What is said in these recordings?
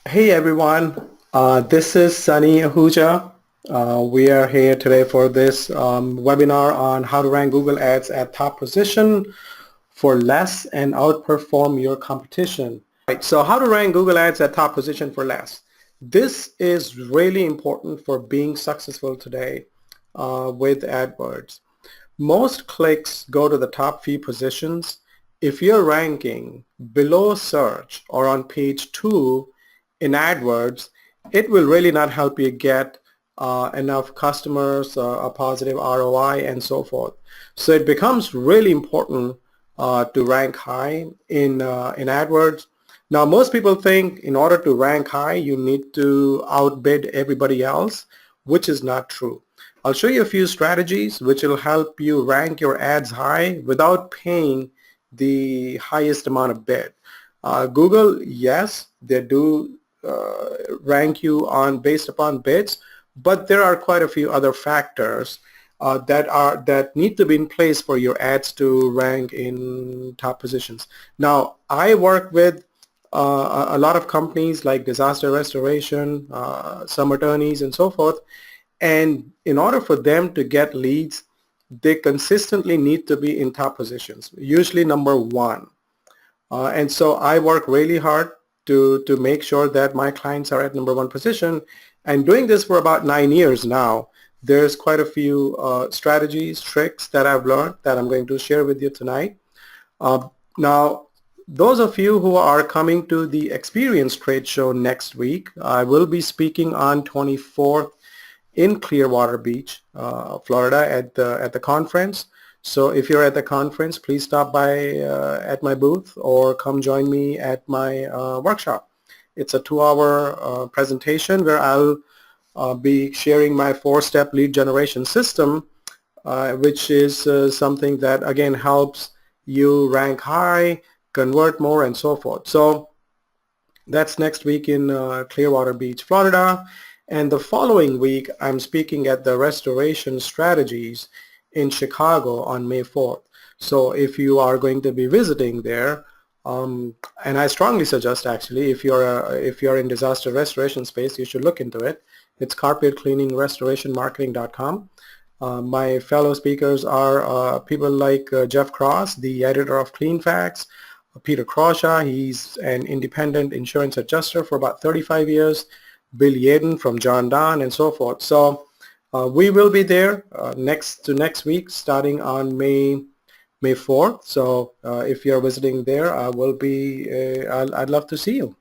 Hey everyone, this is Sunny Ahuja. We are here today for this webinar on how to rank Google Ads at top position for less and outperform your competition. Right, so how to rank Google Ads at top position for less. This is really important for being successful today with AdWords. Most clicks go to the top few positions. If you're ranking below search or on page 2 in AdWords, it will really not help you get enough customers, a positive ROI, and so forth. So it becomes really important to rank high in AdWords. Now, most people think in order to rank high, you need to outbid everybody else, which is not true. I'll show you a few strategies which will help you rank your ads high without paying the highest amount of bid. Google, yes, they do rank you on based upon bids, but there are quite a few other factors that need to be in place for your ads to rank in top positions. Now, I work with a lot of companies like disaster restoration, some attorneys, and so forth. And in order for them to get leads, they consistently need to be in top positions, usually number one. And so I work really hard to make sure that my clients are at number one position. And doing this for about 9 years now, there's quite a few strategies, tricks that I've learned that I'm going to share with you tonight. Now, those of you who are coming to the Experience Trade Show next week, I will be speaking on 24th in Clearwater Beach, Florida at the conference. So if you're at the conference, please stop by at my booth or come join me at my workshop. It's a 2-hour presentation where I'll be sharing my 4-step lead generation system, which is something that again helps you rank high, convert more, and so forth. So that's next week in Clearwater Beach, Florida. And the following week, I'm speaking at the Restoration Strategies in Chicago on May 4th. So if you are going to be visiting there, and I strongly suggest actually, if you're in disaster restoration space, you should look into it. It's carpetcleaningrestorationmarketing.com. My fellow speakers are people like Jeff Cross, the editor of CleanFacts, Peter Crawshaw, he's an independent insurance adjuster for about 35 years, Bill Yaden from John Donne, and so forth. So we will be there next week, starting on May 4th. So if you're visiting there, I'd love to see you.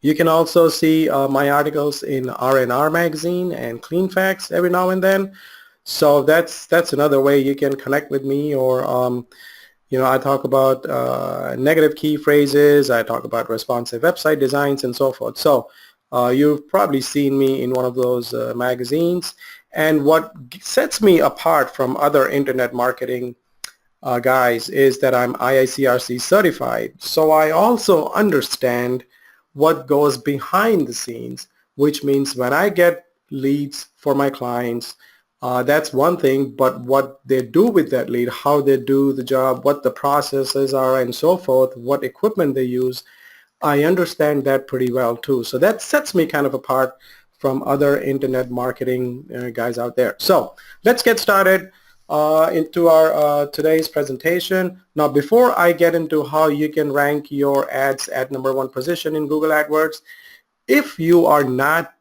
You can also see my articles in R&R magazine and CleanFacts every now and then. So that's another way you can connect with me. Or I talk about negative key phrases. I talk about responsive website designs and so forth. So you've probably seen me in one of those magazines. And what sets me apart from other internet marketing guys is that I'm IICRC certified. So I also understand what goes behind the scenes, which means when I get leads for my clients, that's one thing, but what they do with that lead, how they do the job, what the processes are, and so forth, what equipment they use, I understand that pretty well too. So that sets me kind of apart from other internet marketing guys out there. So let's get started into our today's presentation. Now, before I get into how you can rank your ads at number one position in Google AdWords, if you are not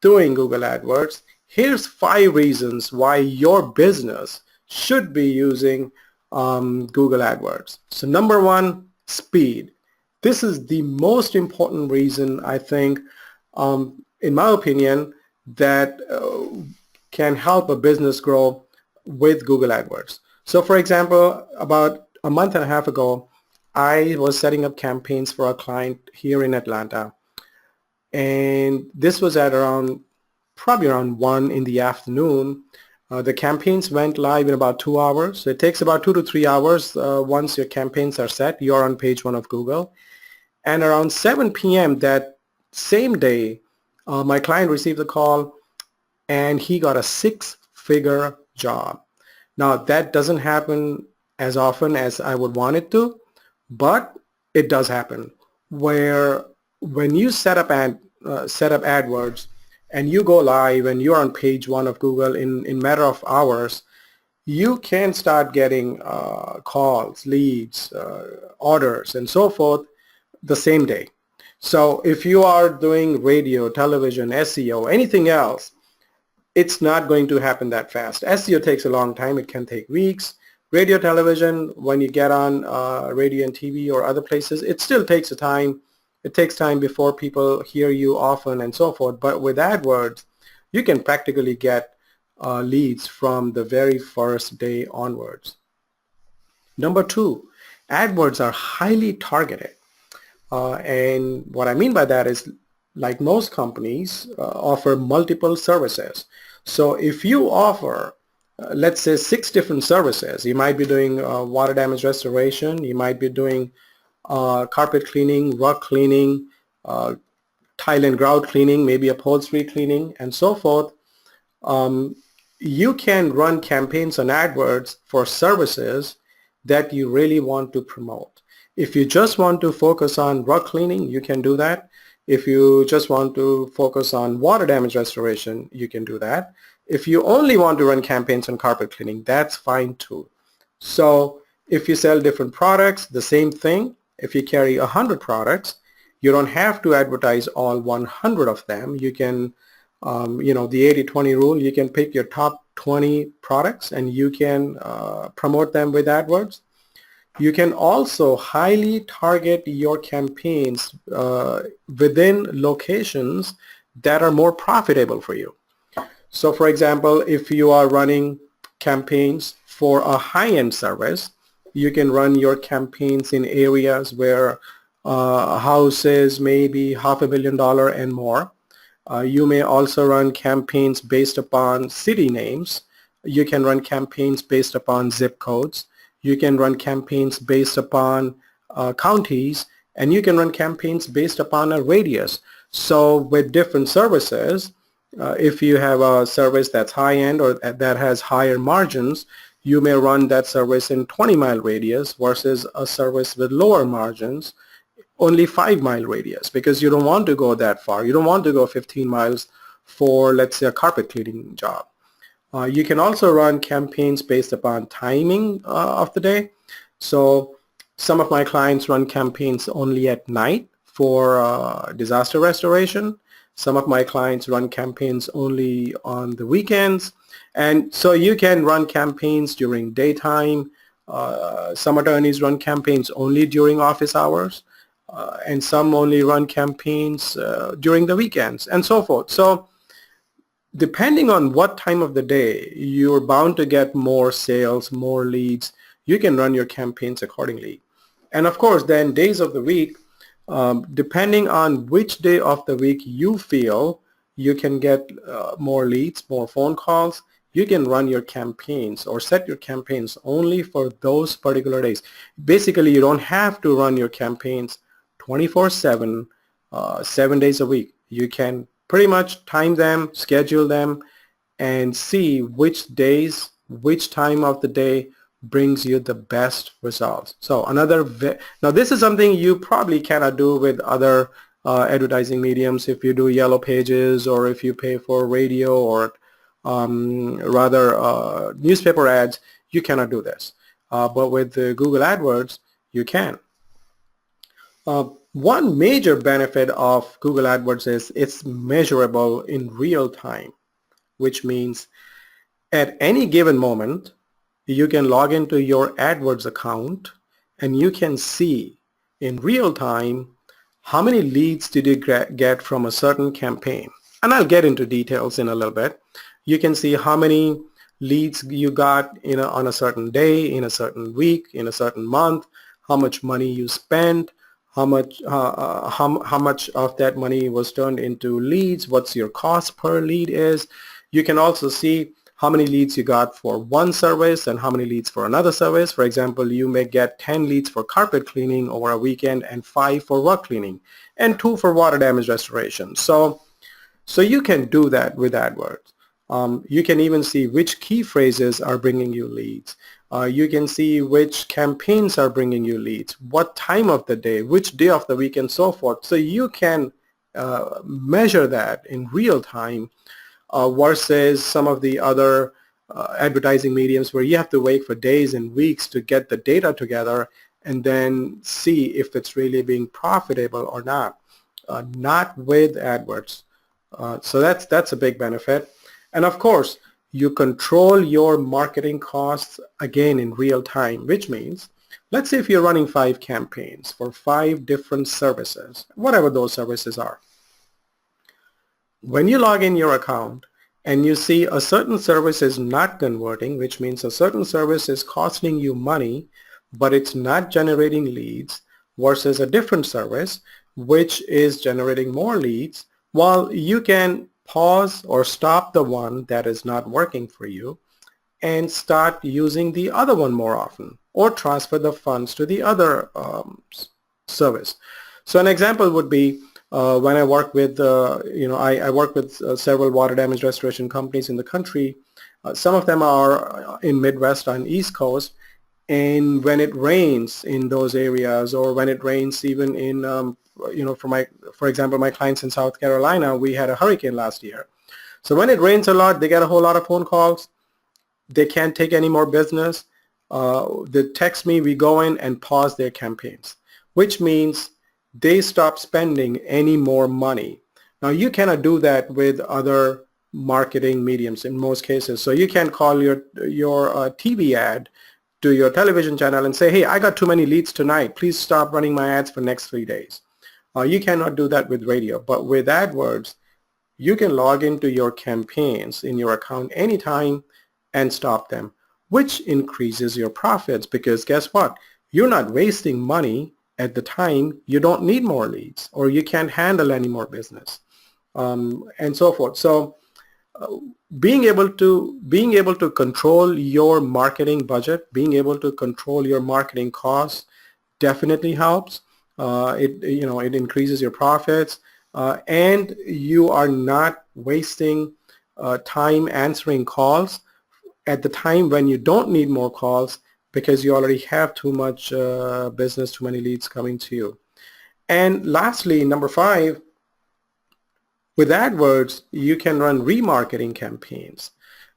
doing Google AdWords, here's 5 reasons why your business should be using Google AdWords. So number 1, speed. This is the most important reason, I think, in my opinion, that can help a business grow with Google AdWords. So for example, about a month and a half ago, I was setting up campaigns for a client here in Atlanta. And this was at probably around 1 in the afternoon. The campaigns went live in about 2 hours. So it takes about 2 to 3 hours once your campaigns are set. You're on page 1 of Google. And around 7 p.m. that same day, my client received a call and he got a 6-figure job. Now that doesn't happen as often as I would want it to, but it does happen where when you set up AdWords and you go live and you're on page 1 of Google in matter of hours, you can start getting calls, leads, orders, and so forth the same day. So if you are doing radio, television, SEO, anything else, it's not going to happen that fast. SEO takes a long time. It can take weeks. Radio, television, when you get on radio and TV or other places, it still takes a time. It takes time before people hear you often and so forth. But with AdWords, you can practically get leads from the very first day onwards. Number 2, AdWords are highly targeted. And what I mean by that is, like most companies, offer multiple services. So if you offer, let's say, 6 different services, you might be doing water damage restoration, you might be doing carpet cleaning, rug cleaning, tile and grout cleaning, maybe upholstery cleaning, and so forth. You can run campaigns on AdWords for services that you really want to promote. If you just want to focus on rug cleaning, you can do that. If you just want to focus on water damage restoration, you can do that. If you only want to run campaigns on carpet cleaning, that's fine too. So if you sell different products, the same thing. If you carry 100 products, you don't have to advertise all 100 of them. You can, the 80-20 rule, you can pick your top 20 products and you can promote them with AdWords. You can also highly target your campaigns within locations that are more profitable for you. So for example, if you are running campaigns for a high-end service, you can run your campaigns in areas where a house is maybe $500 million and more. You may also run campaigns based upon city names. You can run campaigns based upon zip codes. You can run campaigns based upon counties, and you can run campaigns based upon a radius. So with different services, if you have a service that's high-end or that has higher margins, you may run that service in 20-mile radius versus a service with lower margins, only 5-mile radius, because you don't want to go that far. You don't want to go 15 miles for, let's say, a carpet cleaning job. You can also run campaigns based upon timing of the day. So some of my clients run campaigns only at night for disaster restoration. Some of my clients run campaigns only on the weekends. And so you can run campaigns during daytime. Some attorneys run campaigns only during office hours. And some only run campaigns during the weekends and so forth. So depending on what time of the day, you're bound to get more sales, more leads. You can run your campaigns accordingly. And of course, then days of the week, depending on which day of the week you feel you can get more leads, more phone calls, you can run your campaigns or set your campaigns only for those particular days. Basically, you don't have to run your campaigns 24/7, 7 days a week. You can pretty much time them, schedule them, and see which days, which time of the day brings you the best results. So now this is something you probably cannot do with other advertising mediums. If you do Yellow Pages or if you pay for radio or rather newspaper ads, you cannot do this. But with the Google AdWords, you can. One major benefit of Google AdWords is it's measurable in real time, which means at any given moment, you can log into your AdWords account and you can see in real time how many leads did you get from a certain campaign. And I'll get into details in a little bit. You can see how many leads you got on a certain day, in a certain week, in a certain month, how much money you spent, how much of that money was turned into leads, what's your cost per lead is. You can also see how many leads you got for one service and how many leads for another service. For example, you may get 10 leads for carpet cleaning over a weekend and 5 for rug cleaning and 2 for water damage restoration. So you can do that with AdWords. You can even see which key phrases are bringing you leads. You can see which campaigns are bringing you leads, what time of the day, which day of the week, and so forth. So you can measure that in real time versus some of the other advertising mediums where you have to wait for days and weeks to get the data together and then see if it's really being profitable or not. Not with AdWords. So that's a big benefit. And of course, you control your marketing costs again in real time, which means, let's say if you're running 5 campaigns for 5 different services, whatever those services are. When you log in your account and you see a certain service is not converting, which means a certain service is costing you money, but it's not generating leads, versus a different service which is generating more leads, well, you can pause or stop the one that is not working for you and start using the other one more often, or transfer the funds to the other service. So an example would be when I work with, I work with several water damage restoration companies in the country. Some of them are in Midwest and East Coast, and when it rains in those areas, or when it rains even in, for example, my clients in South Carolina, we had a hurricane last year. So when it rains a lot, they get a whole lot of phone calls. They can't take any more business. They text me, we go in and pause their campaigns, which means they stop spending any more money. Now you cannot do that with other marketing mediums in most cases. So you can call your TV ad to your television channel and say, hey, I got too many leads tonight. Please stop running my ads for next 3 days. You cannot do that with radio. But with AdWords, you can log into your campaigns in your account anytime and stop them, which increases your profits, because guess what? You're not wasting money at the time you don't need more leads, or you can't handle any more business, and so forth. So being able to control your marketing budget, being able to control your marketing costs definitely helps. It increases your profits, and you are not wasting time answering calls at the time when you don't need more calls, because you already have too much business, too many leads coming to you. And lastly, number 5, with AdWords, you can run remarketing campaigns.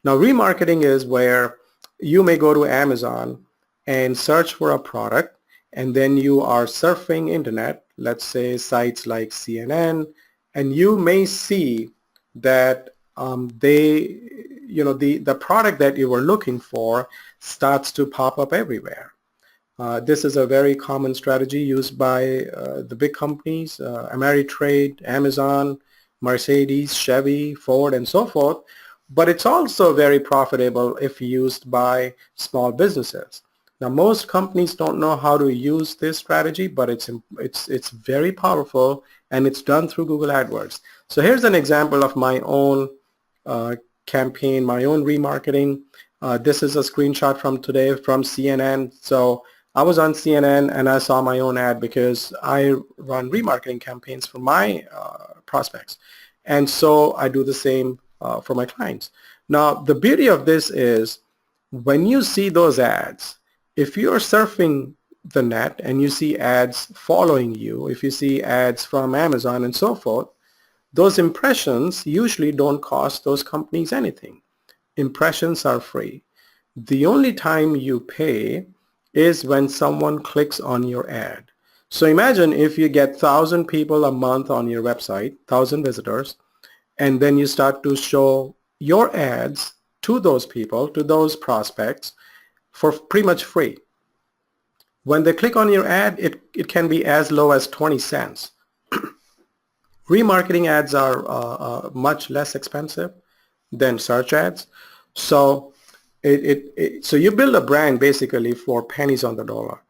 Now, remarketing is where you may go to Amazon and search for a product, and then you are surfing internet, let's say sites like CNN, and you may see that the product that you were looking for starts to pop up everywhere. This is a very common strategy used by the big companies, Ameritrade, Amazon, Mercedes, Chevy, Ford, and so forth. But it's also very profitable if used by small businesses. Now, most companies don't know how to use this strategy, but it's very powerful, and it's done through Google AdWords. So here's an example of my own campaign, my own remarketing. This is a screenshot from today from CNN. So I was on CNN and I saw my own ad because I run remarketing campaigns for my prospects. And so I do the same for my clients. Now, the beauty of this is when you see those ads, if you're surfing the net and you see ads following you, if you see ads from Amazon and so forth, those impressions usually don't cost those companies anything. Impressions are free. The only time you pay is when someone clicks on your ad. So imagine if you get 1,000 people a month on your website, 1,000 visitors, and then you start to show your ads to those people, to those prospects, for pretty much free. When they click on your ad, it can be as low as 20 cents. Remarketing ads are much less expensive than search ads. So so you build a brand basically for pennies on the dollar.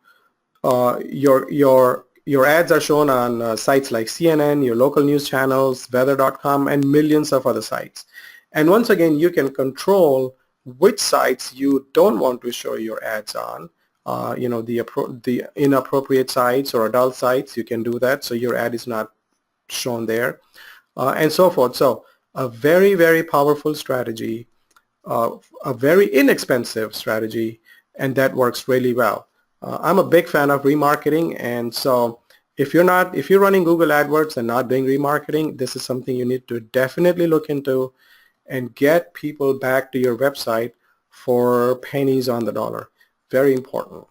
Your ads are shown on sites like CNN, your local news channels, weather.com, and millions of other sites. And once again, you can control which sites you don't want to show your ads on. The inappropriate sites or adult sites, you can do that, so your ad is not shown there, and so forth. So a very, very powerful strategy, a very inexpensive strategy and that works really well. I'm a big fan of remarketing, and so if you're running Google AdWords and not doing remarketing, this is something you need to definitely look into and get people back to your website for pennies on the dollar. Very important.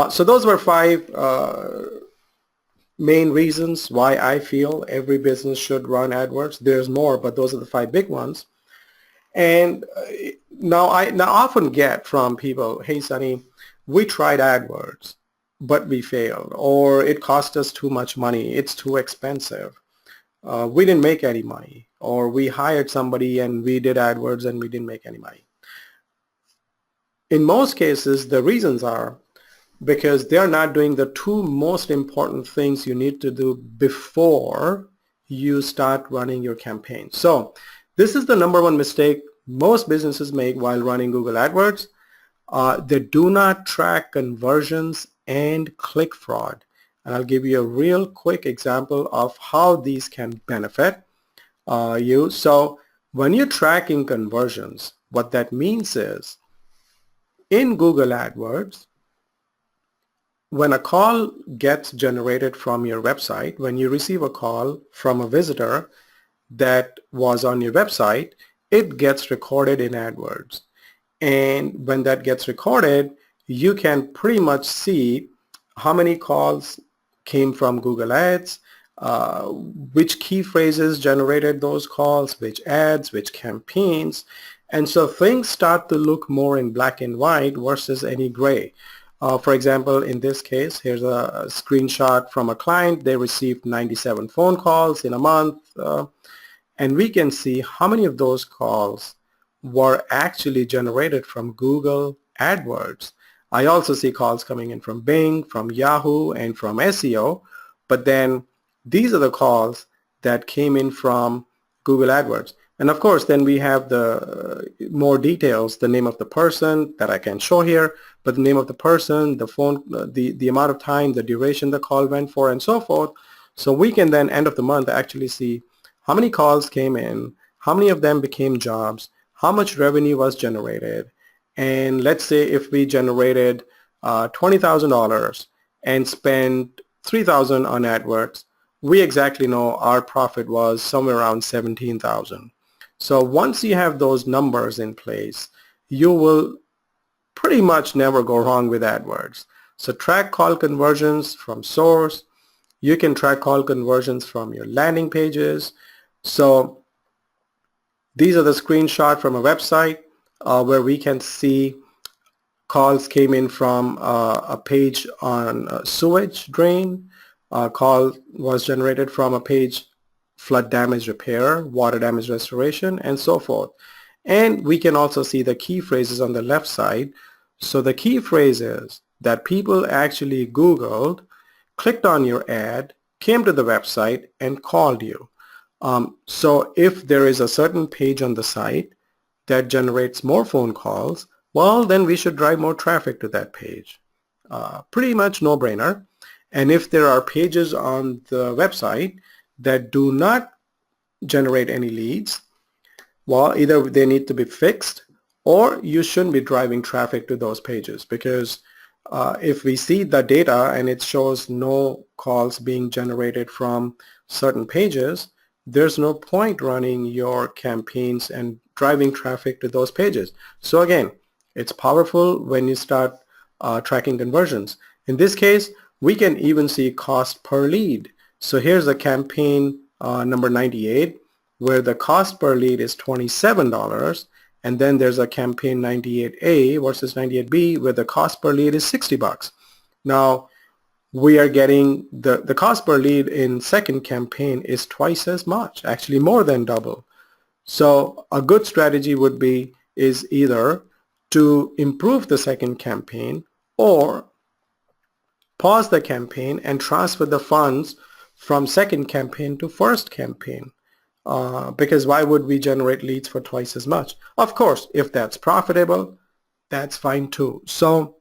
So those were 5 main reasons why I feel every business should run AdWords. There's more, but those are the 5 big ones. And now I often get from people, hey Sunny, we tried AdWords, but we failed, or it cost us too much money, it's too expensive, we didn't make any money, or we hired somebody and we did AdWords and we didn't make any money. In most cases, the reasons are because they're not doing the 2 most important things you need to do before you start running your campaign. So this is the number 1 mistake most businesses make while running Google AdWords. They do not track conversions and click fraud. And I'll give you a real quick example of how these can benefit you. So when you're tracking conversions, what that means is in Google AdWords, when a call gets generated from your website, when you receive a call from a visitor that was on your website, it gets recorded in AdWords. And when that gets recorded, you can pretty much see how many calls came from Google Ads, which key phrases generated those calls, which ads, which campaigns. And so things start to look more in black and white versus any gray. For example, in this case, here's a screenshot from a client. They received 97 phone calls in a month. And we can see how many of those calls were actually generated from Google AdWords. I also see calls coming in from Bing, from Yahoo, and from SEO, but then these are the calls that came in from Google AdWords. And of course, then we have the more details, the name of the person that I can show here, but the name of the person, the phone, the amount of time, the duration the call went for, and so forth. So we can then, end of the month, actually see how many calls came in, how many of them became jobs, how much revenue was generated, and let's say if we generated $20,000 and spent $3,000 on AdWords, we exactly know our profit was somewhere around $17,000. So once you have those numbers in place, you will pretty much never go wrong with AdWords. So track call conversions from source. You can track call conversions from your landing pages. So these are the screenshots from a website where we can see calls came in from a page on a sewage drain. Call was generated from a page flood damage repair, water damage restoration, and so forth. And we can also see the key phrases on the left side. So the key phrases that people actually Googled, clicked on your ad, came to the website, and called you. So if there is a certain page on the site that generates more phone calls, well, then we should drive more traffic to that page. Pretty much no-brainer. And if there are pages on the website that do not generate any leads, well, either they need to be fixed or you shouldn't be driving traffic to those pages, because if we see the data and it shows no calls being generated from certain pages, there's no point running your campaigns and driving traffic to those pages. So again, it's powerful when you start tracking conversions. In this case, we can even see cost per lead. So here's a campaign number 98, where the cost per lead is $27, and then there's a campaign 98A versus 98B where the cost per lead is $60. Now we are getting the cost per lead in second campaign is twice as much, actually more than double. So a good strategy would be is either to improve the second campaign or pause the campaign and transfer the funds from second campaign to first campaign. Because why would we generate leads for twice as much? Of course, if that's profitable, that's fine too. So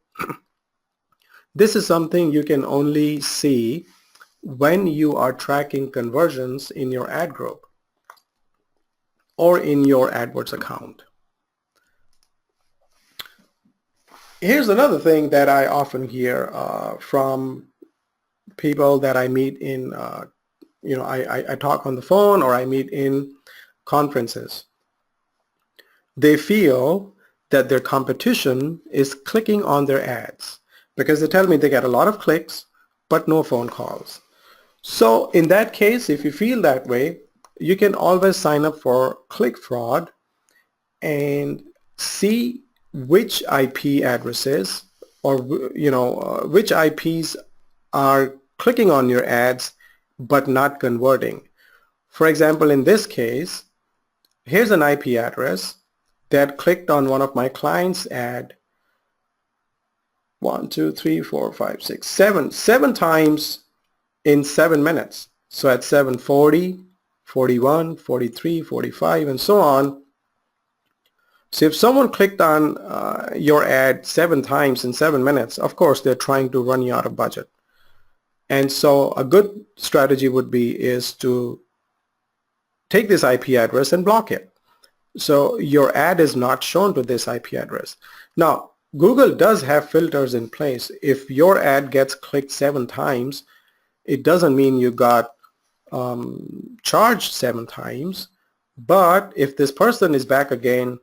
this is something you can only see when you are tracking conversions in your ad group or in your AdWords account. Here's another thing that I often hear from people that I meet in, I talk on the phone or I meet in conferences. They feel that their competition is clicking on their ads because they tell me they get a lot of clicks but no phone calls. So in that case, if you feel that way, you can always sign up for click fraud and see which IP addresses or which IPs are clicking on your ads but not converting. For example, in this case, here's an IP address that clicked on one of my clients' ad 1, 2, 3, 4, 5, 6, 7 times in 7 minutes. So at 7:40, 41, 43, 45, and so on. So if someone clicked on your ad 7 times in 7 minutes, of course they're trying to run you out of budget. And so a good strategy would be is to take this IP address and block it. So your ad is not shown to this IP address. Now, Google does have filters in place. If your ad gets clicked 7 times, it doesn't mean you got charged 7 times. But if this person is back again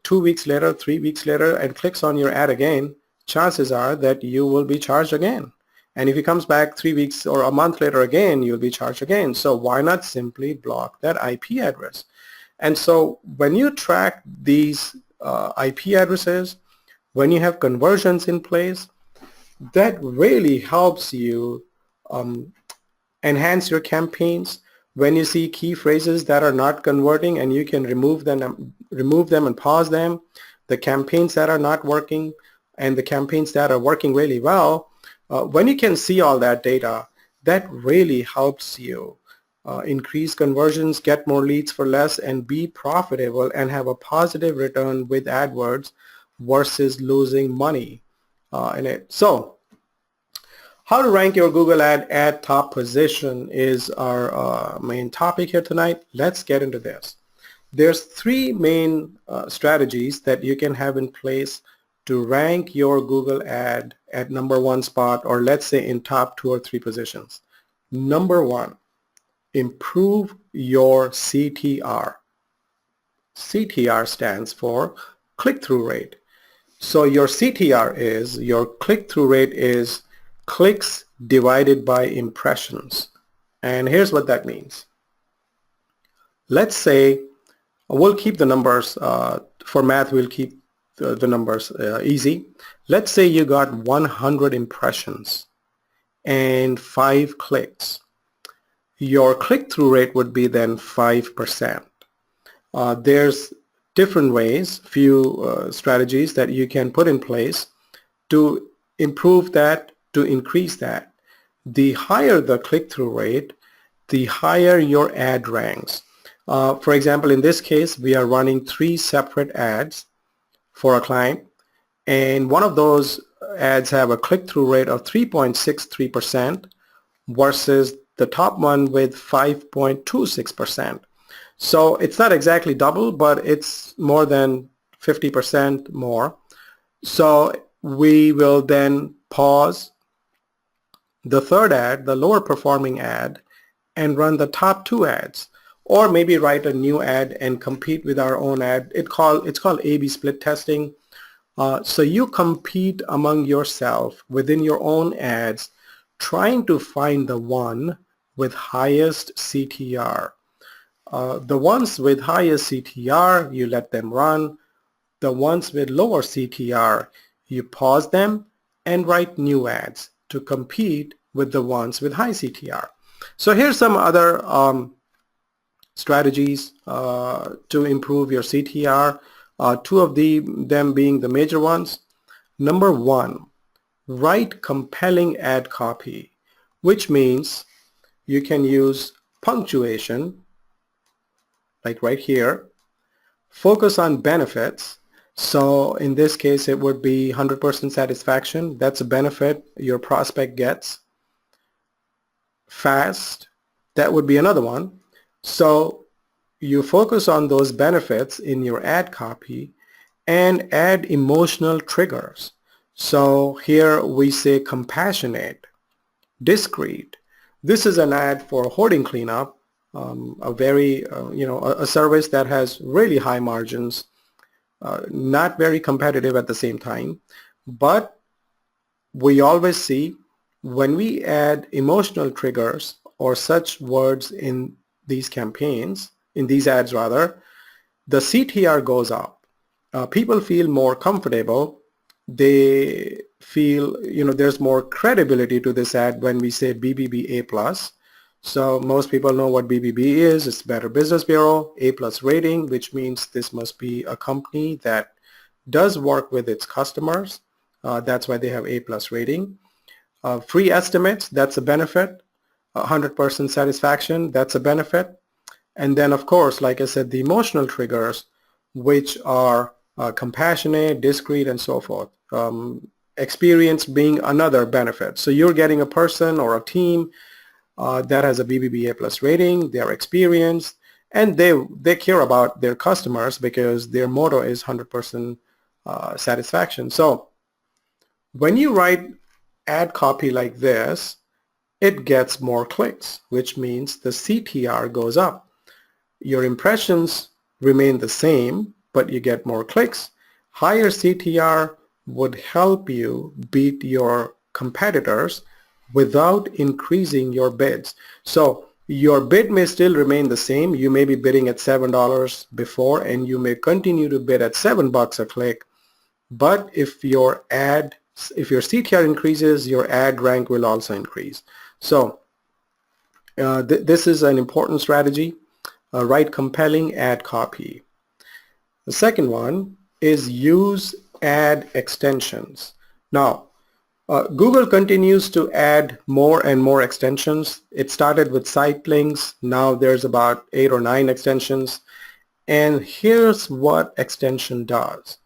2 weeks later, 3 weeks later, and clicks on your ad again, chances are that you will be charged again. And if he comes back 3 weeks or a month later again, you'll be charged again. So why not simply block that IP address? And so when you track these IP addresses, when you have conversions in place, that really helps you enhance your campaigns. When you see key phrases that are not converting and you can remove them and pause them, the campaigns that are not working and the campaigns that are working really well, when you can see all that data, that really helps you increase conversions, get more leads for less, and be profitable and have a positive return with AdWords versus losing money in it. So how to rank your Google ad at top position is our main topic here tonight. Let's get into this. There's 3 main strategies that you can have in place to rank your Google ad at number 1 spot, or let's say in top 2 or 3 positions. Number 1, improve your CTR. CTR stands for click-through rate. So your CTR is, your click-through rate is clicks divided by impressions. And here's what that means. Let's say, we'll keep the numbers, for math we'll keep the numbers easy. Let's say you got 100 impressions and 5 clicks. Your click-through rate would be then 5%. There's different ways, few strategies that you can put in place to improve that, to increase that. The higher the click-through rate, the higher your ad ranks. For example, in this case, we are running 3 separate ads for a client, and one of those ads have a click-through rate of 3.63% versus the top one with 5.26%. So it's not exactly double, but it's more than 50% more. So we will then pause the third ad, the lower performing ad, and run the top 2 ads, or maybe write a new ad and compete with our own ad. It's called A/B split testing. So you compete among yourself within your own ads, trying to find the one with highest CTR. The ones with highest CTR, you let them run. The ones with lower CTR, you pause them and write new ads to compete with the ones with high CTR. So here's some other strategies to improve your CTR. 2 of them being the major ones. Number 1, write compelling ad copy, which means you can use punctuation, like right here. Focus on benefits. So in this case, it would be 100% satisfaction. That's a benefit your prospect gets. Fast, that would be another one. So you focus on those benefits in your ad copy and add emotional triggers. So here we say compassionate, discreet. This is an ad for hoarding cleanup, a very, a service that has really high margins, not very competitive at the same time, but we always see when we add emotional triggers or such words in these campaigns, in these ads rather, the CTR goes up. People feel more comfortable. They feel, there's more credibility to this ad when we say BBB A+. So most people know what BBB is. It's Better Business Bureau, A+ rating, which means this must be a company that does work with its customers. That's why they have A+ rating. Free estimates, that's a benefit. 100% satisfaction, that's a benefit. And then, of course, like I said, the emotional triggers, which are compassionate, discreet, and so forth. Experience being another benefit. So you're getting a person or a team that has a BBB A+ rating, they're experienced, and they care about their customers because their motto is 100% satisfaction. So when you write ad copy like this, it gets more clicks, which means the CTR goes up. Your impressions remain the same, but you get more clicks. Higher CTR would help you beat your competitors without increasing your bids. So your bid may still remain the same. You may be bidding at $7 before, and you may continue to bid at $7 a click. But if your CTR increases, your ad rank will also increase. So this is an important strategy. Write compelling ad copy. The second one is use ad extensions. Now, Google continues to add more and more extensions. It started with site links. Now there's about 8 or 9 extensions. And here's what extension does.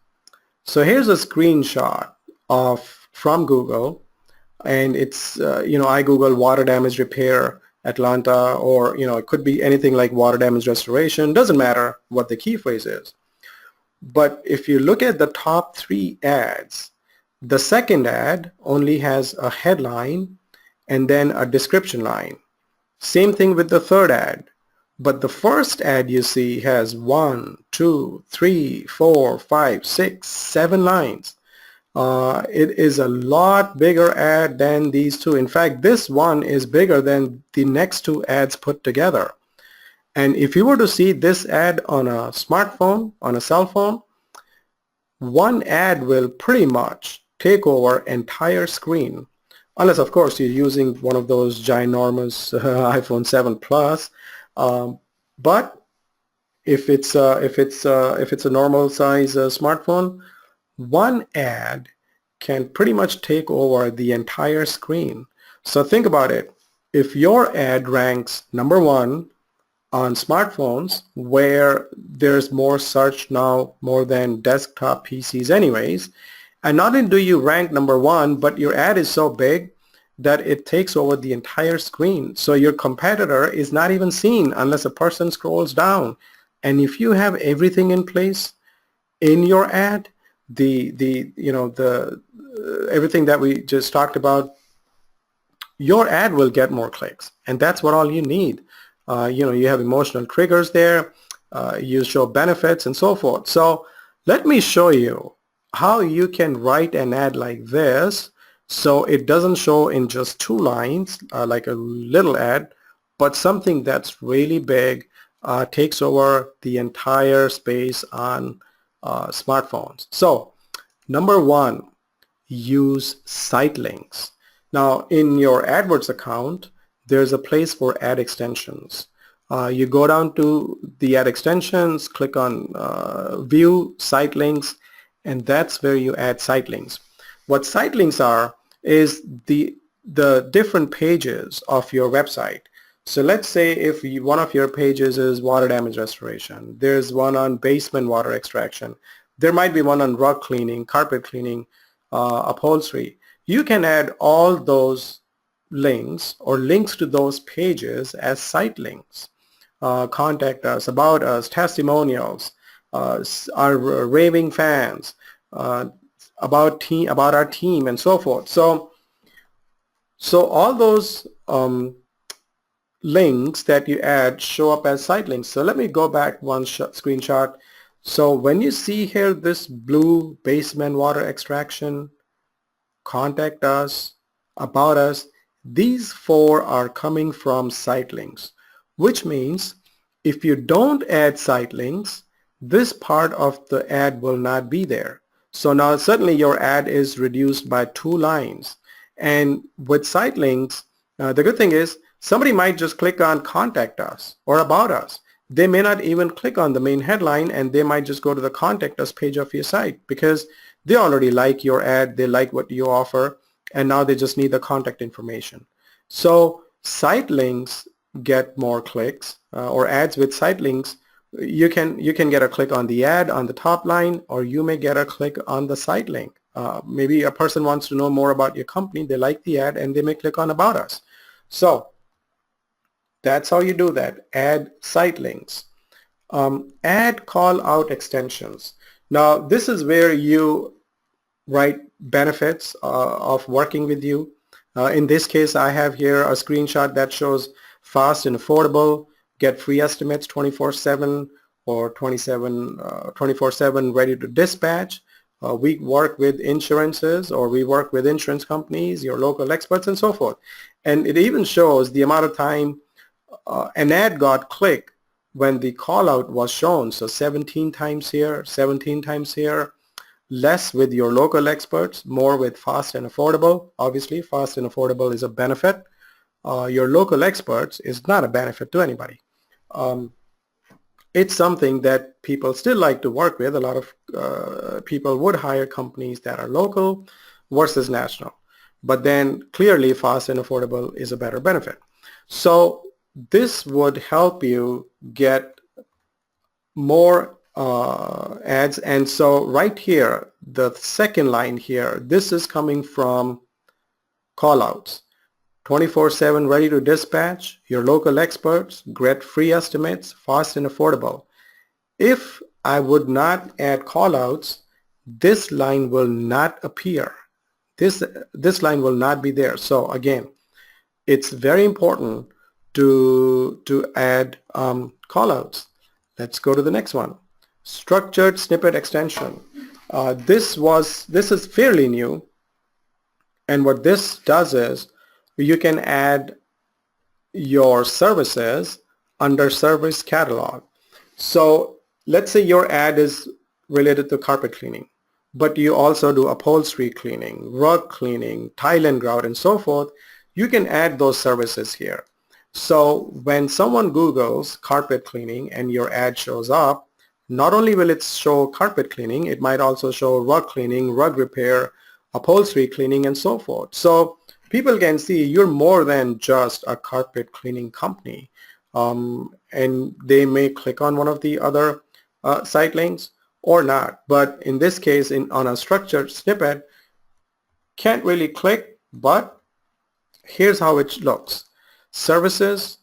So here's a screenshot from Google, and it's I Google water damage repair Atlanta, or it could be anything like water damage restoration. Doesn't matter what the key phrase is. But if you look at the top 3 ads, the second ad only has a headline and then a description line. Same thing with the third ad. But the first ad you see has 1, 2, 3, 4, 5, 6, 7 lines. It is a lot bigger ad than these two. In fact, this one is bigger than the next 2 ads put together. And if you were to see this ad on a smartphone, on a cell phone, one ad will pretty much take over entire screen. Unless, of course, you're using one of those ginormous iPhone 7 Plus. But if it's a normal size smartphone, one ad can pretty much take over the entire screen. So think about it. If your ad ranks number 1 on smartphones, where there's more search now more than desktop PCs anyways, and not only do you rank number 1, but your ad is so big that it takes over the entire screen. So your competitor is not even seen unless a person scrolls down. And if you have everything in place in your ad, everything that we just talked about, your ad will get more clicks, and that's what all you need. You have emotional triggers there, you show benefits and so forth. So let me show you how you can write an ad like this so it doesn't show in just 2 lines like a little ad, but something that's really big, takes over the entire space on smartphones. So number 1, use site links. Now in your AdWords account, there's a place for ad extensions. You go down to the ad extensions, click on view site links, and that's where you add site links. What site links are is the different pages of your website. So let's say if one of your pages is water damage restoration, there's one on basement water extraction, there might be one on rug cleaning, carpet cleaning, upholstery. You can add all those links or links to those pages as site links. Contact us, about us, testimonials, our raving fans, about our team and so forth. So all those links that you add show up as site links. So let me go back one screenshot. So when you see here this blue basement water extraction, contact us, about us, these four are coming from site links, which means if you don't add site links, this part of the ad will not be there. So now certainly your ad is reduced by 2 lines. And with site links, the good thing is somebody might just click on contact us or about us. They may not even click on the main headline, and they might just go to the contact us page of your site because they already like your ad, they like what you offer, and now they just need the contact information. So site links get more clicks, or ads with site links, you can get a click on the ad on the top line, or you may get a click on the site link. Maybe a person wants to know more about your company, they like the ad, and they may click on about us. So that's how you do that, add site links. Add call out extensions. Now this is where you write benefits of working with you. In this case, I have here a screenshot that shows fast and affordable, get free estimates 24/7 or 24/7 ready to dispatch. We work with insurances, or we work with insurance companies, your local experts, and so forth. And it even shows the amount of time an ad got clicked when the call out was shown. So 17 times here, 17 times here. Less with your local experts, more with fast and affordable. Obviously, fast and affordable is a benefit. Your local experts is not a benefit to anybody. It's something that people still like to work with. A lot of people would hire companies that are local versus national. But then clearly fast and affordable is a better benefit. So this would help you get more ads. And so right here, the second line here, this is coming from callouts. 24/7 ready to dispatch, your local experts, get free estimates, fast and affordable. If I would not add callouts, this line will not appear. This line will not be there. So again, it's very important to add callouts. Let's go to the next one. Structured snippet extension. This is fairly new, and what this does is you can add your services under service catalog. So let's say your ad is related to carpet cleaning, but you also do upholstery cleaning, rug cleaning, tile and grout, and so forth. You can add those services here. So when someone Googles carpet cleaning and your ad shows up, not only will it show carpet cleaning, it might also show rug cleaning, rug repair, upholstery cleaning, and so forth. So people can see you're more than just a carpet cleaning company. And they may click on one of the other site links or not. But in this case, on a structured snippet, can't really click, but here's how it looks. Services,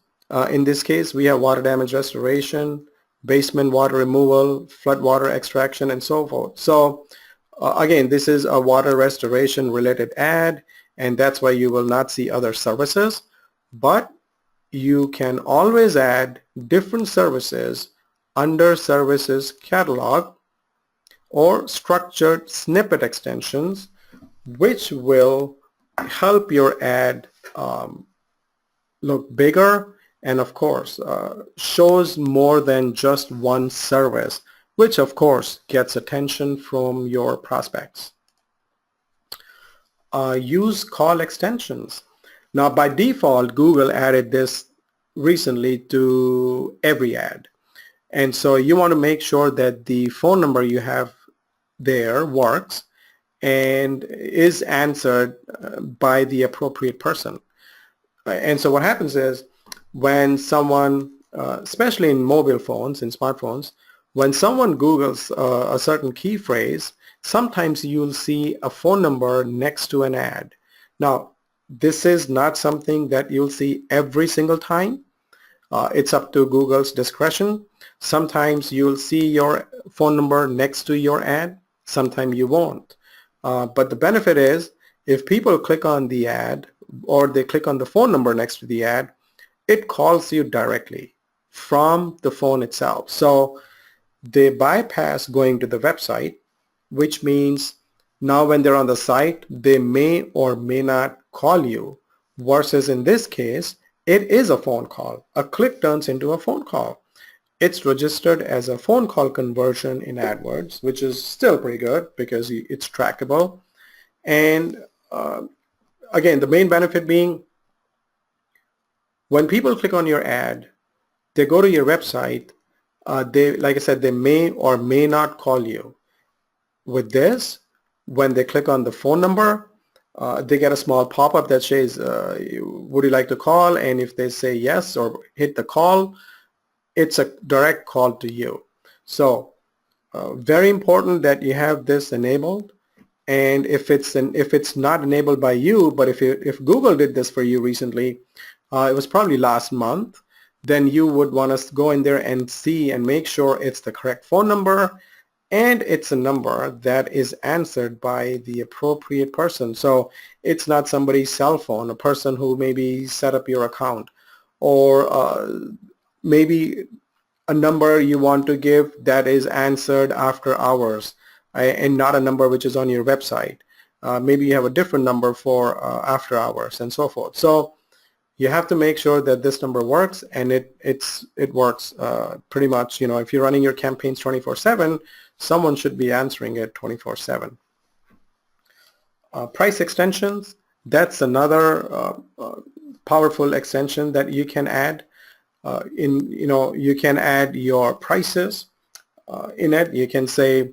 in this case, we have water damage restoration, basement water removal, flood water extraction, and so forth. So again, this is a water restoration related ad, and that's why you will not see other services, but you can always add different services under services catalog or structured snippet extensions, which will help your ad look bigger, and of course shows more than just one service, which of course gets attention from your prospects. Use call extensions. Now by default, Google added this recently to every ad, and so you want to make sure that the phone number you have there works and is answered by the appropriate person. And so what happens is when someone, especially in mobile phones and smartphones, when someone Googles a certain key phrase, sometimes you'll see a phone number next to an ad. Now, this is not something that you'll see every single time. It's up to Google's discretion. Sometimes you'll see your phone number next to your ad, sometimes you won't. But the benefit is if people click on the ad or they click on the phone number next to the ad, it calls you directly from the phone itself. So they bypass going to the website, which means now when they're on the site, they may or may not call you, versus in this case, it is a phone call. A click turns into a phone call. It's registered as a phone call conversion in AdWords, which is still pretty good because it's trackable. And again, the main benefit being when people click on your ad, they go to your website, like I said, they may or may not call you. With this, when they click on the phone number, they get a small pop-up that says, would you like to call? And if they say yes or hit the call, it's a direct call to you. So very important that you have this enabled. And if it's not enabled by you, but if Google did this for you recently, it was probably last month, then you would want to go in there and see and make sure it's the correct phone number and it's a number that is answered by the appropriate person. So it's not somebody's cell phone, a person who maybe set up your account, or maybe a number you want to give that is answered after hours and not a number which is on your website. Maybe you have a different number for after hours and so forth. So you have to make sure that this number works, and it works pretty much. If you're running your campaigns 24/7, someone should be answering it 24/7. Price extensions, that's another powerful extension that you can add. You can add your prices in it. You can say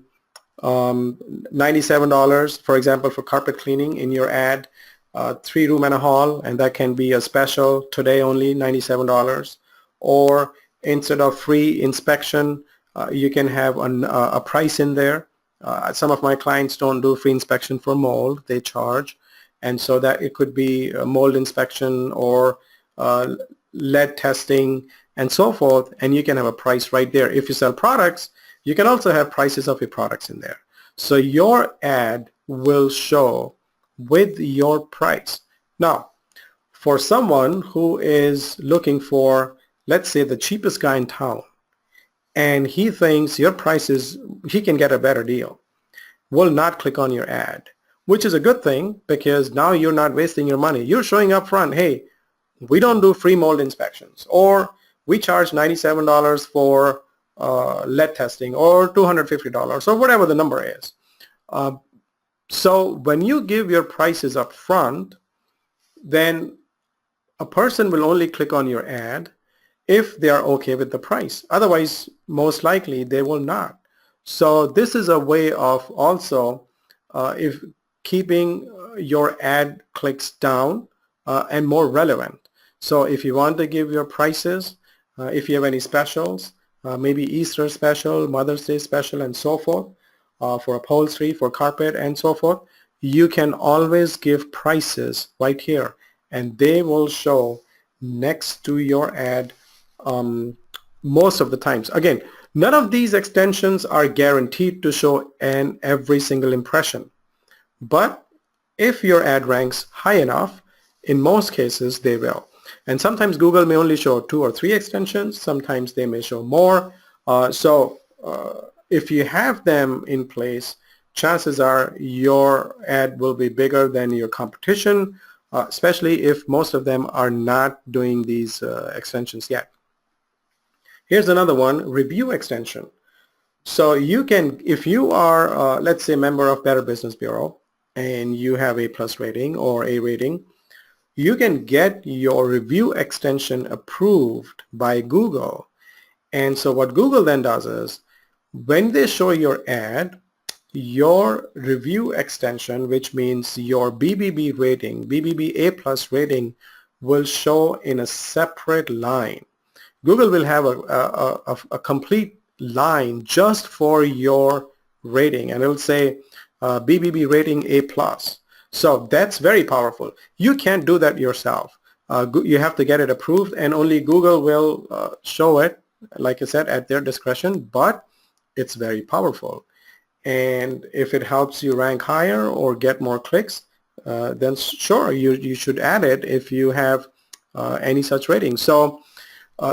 $97, for example, for carpet cleaning in your ad, 3-room and a hall, and that can be a special today only, $97. Or instead of free inspection, you can have a price in there. Some of my clients don't do free inspection for mold, they charge, and so that it could be a mold inspection or lead testing and so forth, and you can have a price right there. If you sell products, you can also have prices of your products in there. So your ad will show with your price. Now, for someone who is looking for, let's say, the cheapest guy in town, and he thinks your price he can get a better deal, will not click on your ad, which is a good thing because now you're not wasting your money. You're showing up front, hey, we don't do free mold inspections, or we charge $97 for lead testing, or $250, or whatever the number is. So when you give your prices up front, then a person will only click on your ad if they are okay with the price. Otherwise, most likely they will not. So this is a way of also if keeping your ad clicks down and more relevant. So if you want to give your prices, if you have any specials, maybe Easter special, Mother's Day special, and so forth, for upholstery, for carpet, and so forth, you can always give prices right here, and they will show next to your ad most of the times. Again, none of these extensions are guaranteed to show in every single impression, but if your ad ranks high enough, in most cases they will. And sometimes Google may only show 2 or 3 extensions, sometimes they may show more. If you have them in place, chances are your ad will be bigger than your competition, especially if most of them are not doing these extensions yet. Here's another one, review extension. So you can, if you are, let's say, a member of Better Business Bureau and you have a plus rating or A rating, you can get your review extension approved by Google. And so what Google then does is, when they show your ad, your review extension, which means your BBB rating, BBB A plus rating, will show in a separate line. Google will have a complete line just for your rating, and it will say BBB rating A plus. So that's very powerful. You can't do that yourself. You have to get it approved, and only Google will show it, like I said, at their discretion, but it's very powerful. and if it helps you rank higher or get more clicks, then sure, you should add it if you have any such rating. So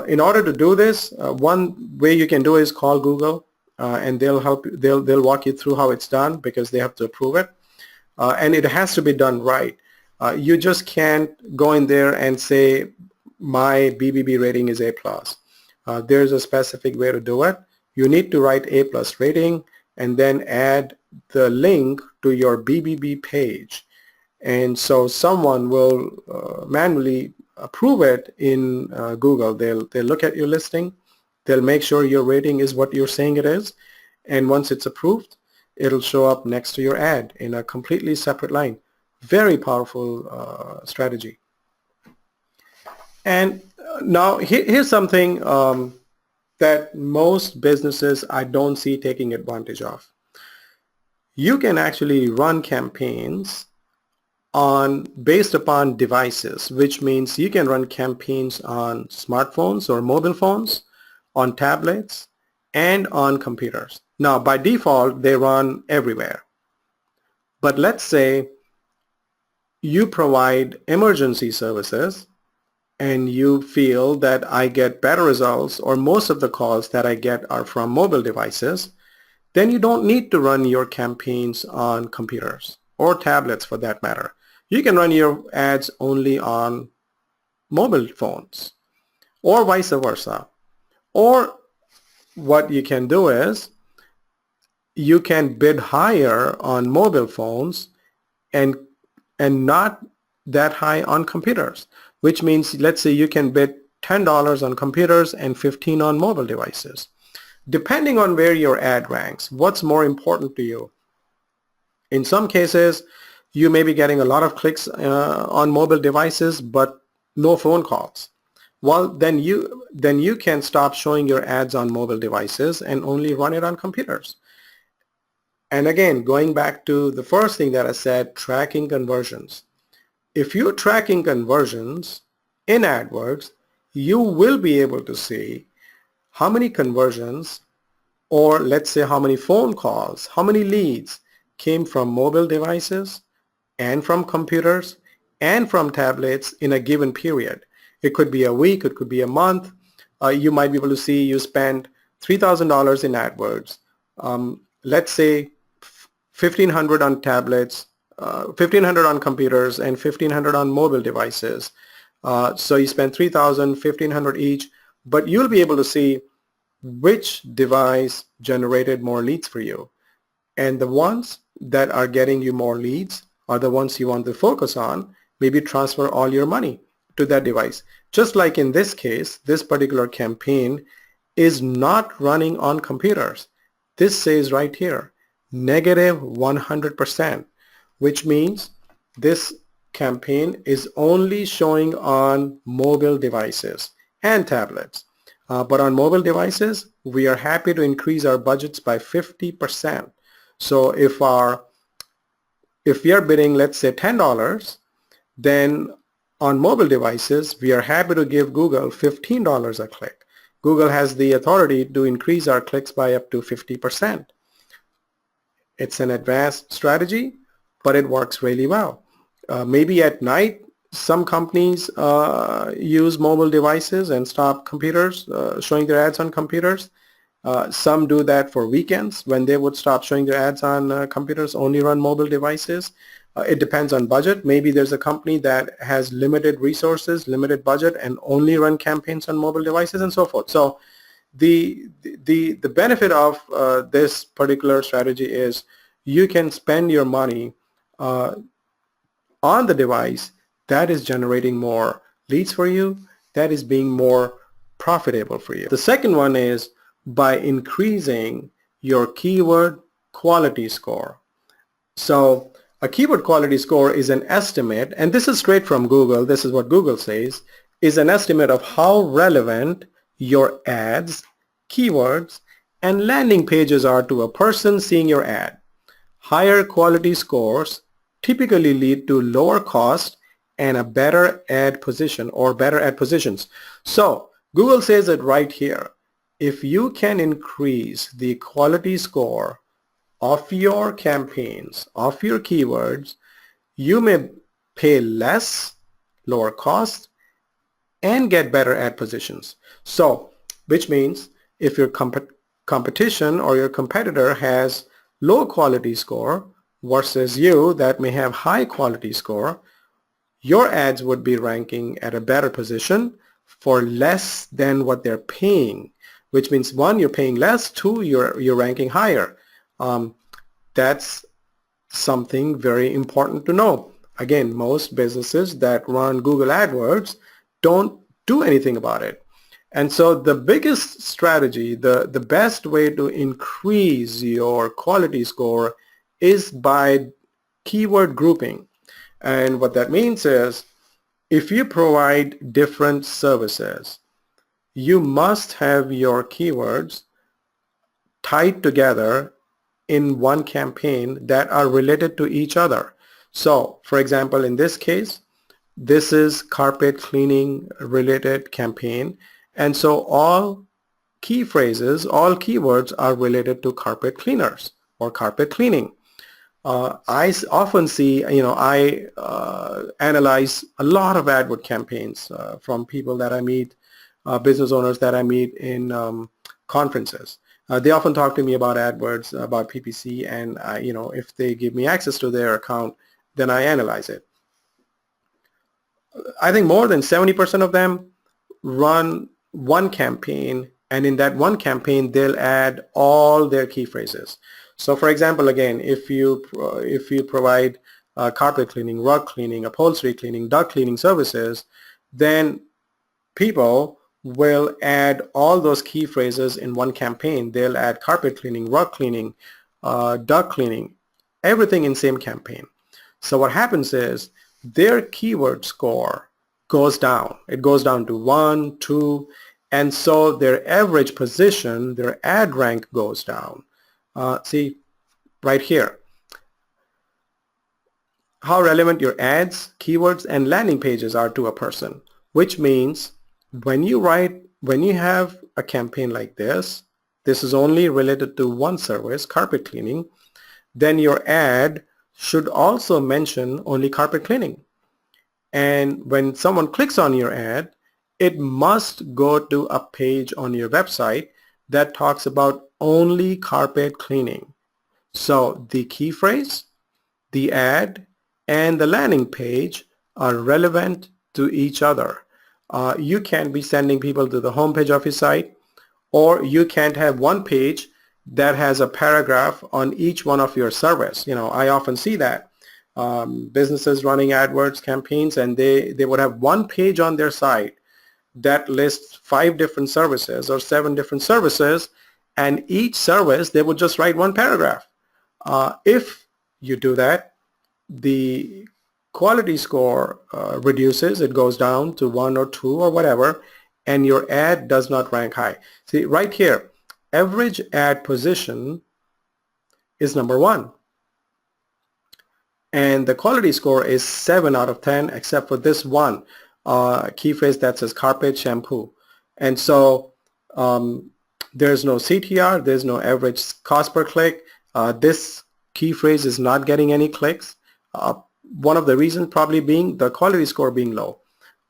in order to do this, one way you can do is call Google, and they'll help. They'll walk you through how it's done, because they have to approve it, and it has to be done right. You just can't go in there and say my BBB rating is A+. There's a specific way to do it. You need to write A+ rating and then add the link to your BBB page. And so someone will manually approve it in Google. They'll look at your listing. They'll make sure your rating is what you're saying it is. And once it's approved, it'll show up next to your ad in a completely separate line. Very powerful strategy. And now here's something that most businesses I don't see taking advantage of. You can actually run campaigns based upon devices, which means you can run campaigns on smartphones or mobile phones, on tablets, and on computers. Now, by default, they run everywhere. But let's say you provide emergency services and you feel that I get better results, or most of the calls that I get are from mobile devices, then you don't need to run your campaigns on computers or tablets for that matter. You can run your ads only on mobile phones, or vice versa. Or what you can do is you can bid higher on mobile phones and not that high on computers, which means let's say you can bid $10 on computers and $15 on mobile devices. Depending on where your ad ranks, what's more important to you? In some cases, you may be getting a lot of clicks on mobile devices, but no phone calls. Well, then you can stop showing your ads on mobile devices and only run it on computers. And again, going back to the first thing that I said, tracking conversions. If you're tracking conversions in AdWords, you will be able to see how many conversions, or let's say how many phone calls, how many leads came from mobile devices and from computers and from tablets in a given period. It could be a week, it could be a month. You might be able to see you spend $3,000 in AdWords. Let's say $1,500 on tablets, $1,500 on computers, and $1,500 on mobile devices. So you spend $3,000, $1,500 each, but you'll be able to see which device generated more leads for you. And the ones that are getting you more leads are the ones you want to focus on. Maybe transfer all your money to that device. Just like in this case, this particular campaign is not running on computers. This says right here, -100%, which means this campaign is only showing on mobile devices and tablets. But on mobile devices, we are happy to increase our budgets by 50%. So if we are bidding, let's say $10, then on mobile devices, we are happy to give Google $15 a click. Google has the authority to increase our clicks by up to 50%. It's an advanced strategy, but it works really well. Maybe at night, some companies use mobile devices and stop computers, showing their ads on computers. Some do that for weekends when they would stop showing their ads on computers, only run mobile devices. It depends on budget. Maybe there's a company that has limited resources, limited budget, and only run campaigns on mobile devices and so forth. So the benefit of this particular strategy is you can spend your money on the device that is generating more leads for you, that is being more profitable for you. The second one is by increasing your keyword quality score. So a keyword quality score is an estimate, and this is straight from Google, this is what Google says, is an estimate of how relevant your ads, keywords, and landing pages are to a person seeing your ad. Higher quality scores typically lead to lower cost and a better ad position or better ad positions. So Google says it right here. If you can increase the quality score of your campaigns, of your keywords, you may pay less, lower cost, and get better ad positions. So, which means if your competition or your competitor has low quality score versus you that may have high quality score, your ads would be ranking at a better position for less than what they're paying, which means one, you're paying less, two, you're ranking higher. That's something very important to know. Again, most businesses that run Google AdWords don't do anything about it. And so the biggest strategy, the best way to increase your quality score is by keyword grouping. And what that means is if you provide different services, you must have your keywords tied together in one campaign that are related to each other. So, for example, in this case, this is carpet cleaning related campaign, and so all key phrases, all keywords are related to carpet cleaners or carpet cleaning. I often see, I analyze a lot of AdWord campaigns from people that I meet, business owners that I meet in conferences. They often talk to me about AdWords, about PPC, and if they give me access to their account, then I analyze it. I think more than 70% of them run one campaign, and in that one campaign they'll add all their key phrases. So for example, again, if you provide carpet cleaning, rug cleaning, upholstery cleaning, duct cleaning services, then people will add all those key phrases in one campaign. They'll add carpet cleaning, rug cleaning, duct cleaning, everything in same campaign. So what happens is their keyword score goes down. It goes down to 1, 2, and so their average position, their ad rank goes down. See right here how relevant your ads, keywords, and landing pages are to a person, which means when you have a campaign like this is only related to one service, carpet cleaning, then your ad should also mention only carpet cleaning. And when someone clicks on your ad, it must go to a page on your website that talks about only carpet cleaning. So the key phrase, the ad, and the landing page are relevant to each other. You can't be sending people to the home page of your site, or you can't have one page that has a paragraph on each one of your service. I often see that. Businesses running AdWords campaigns, and they would have one page on their site that lists 5 different services or 7 different services, and each service they would just write one paragraph. If you do that, the quality score reduces. It goes down to 1 or 2 or whatever, and your ad does not rank high. See right here, average ad position is number 1, and the quality score is 7 out of 10 except for this one key phrase that says carpet shampoo. And so there's no CTR, there's no average cost per click. This key phrase is not getting any clicks. One of the reasons probably being the quality score being low,